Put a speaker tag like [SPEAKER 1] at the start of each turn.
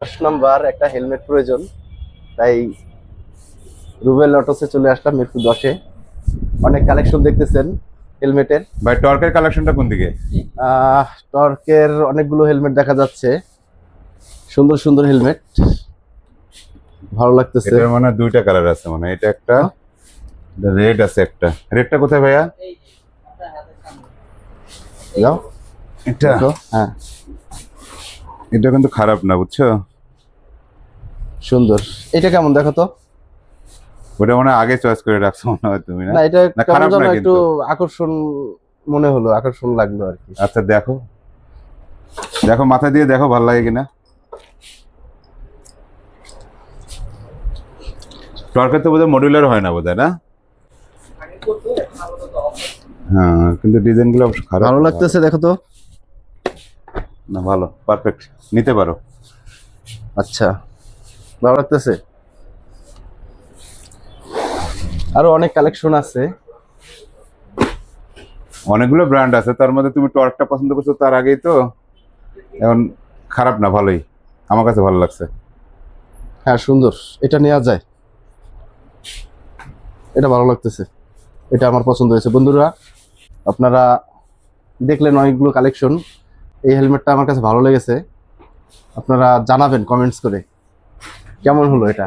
[SPEAKER 1] Number একটা helmet প্রয়োজন, তাই রুবেল অটোসে চলে আসলাম মিরপুর 10-এ। অনেক কালেকশন দেখতেছেন হেলমেটের।
[SPEAKER 2] ভাই টর্কের কালেকশনটা কোন দিকে?
[SPEAKER 1] টর্কের অনেকগুলো হেলমেট দেখা যাচ্ছে, সুন্দর সুন্দর হেলমেট, ভালো লাগতেছে।
[SPEAKER 2] এটার মানে দুইটা কালার আছে, মানে এটা একটা রেড আছে, একটা রেডটা কোথায় ভাইয়া?
[SPEAKER 1] যাও
[SPEAKER 2] এটা
[SPEAKER 1] দেখো। হ্যাঁ,
[SPEAKER 2] এটা কিন্তু খারাপ না, বুঝছো?
[SPEAKER 1] সুন্দর। এটা কেমন দেখো তো?
[SPEAKER 2] ওটা মানে আগে চয়েস করে রাখছো মনে হয় তুমি, না?
[SPEAKER 1] না, এটা
[SPEAKER 2] না,
[SPEAKER 1] কেমন
[SPEAKER 2] খারাপ
[SPEAKER 1] যেন
[SPEAKER 2] না
[SPEAKER 1] একটু
[SPEAKER 2] কিন্তু।
[SPEAKER 1] আকর্ষণ মনে হলো, আকর্ষণ লাগলো আর কি।
[SPEAKER 2] আচ্ছা দেখো, দেখো মাথা দিয়ে দেখো ভালো লাগে কিনা। টর্কের তো বোধহয় মডুলার হয় না বোধহয়, না? হ্যাঁ, কিন্তু ডিজাইন গুলো অবশ্য খারাপ
[SPEAKER 1] ভালো
[SPEAKER 2] না,
[SPEAKER 1] লাগতেছে দেখো তো।
[SPEAKER 2] না ভালো, পারফেক্ট, নিতে পারো।
[SPEAKER 1] আচ্ছা, ভালো লাগতেছে। আরো অনেক কালেকশন আছে।
[SPEAKER 2] অনেকগুলো ব্র্যান্ড আছে, তার মধ্যে তুমি টর্কটা পছন্দ করছো তার আগেই তো। এখন খারাপ না, ভালোই, আমার কাছে ভালো লাগছে।
[SPEAKER 1] হ্যাঁ, সুন্দর। এটা নেওয়া যায়, এটা ভালো লাগতেছে, এটা আমার পছন্দ হয়েছে। বন্ধুরা, আপনারা দেখলেন অনেকগুলো কালেকশন। এই হেলমেটটা আমার কাছে ভালো লেগেছে। আপনারা জানাবেন কমেন্টস করে কেমন হলো এটা।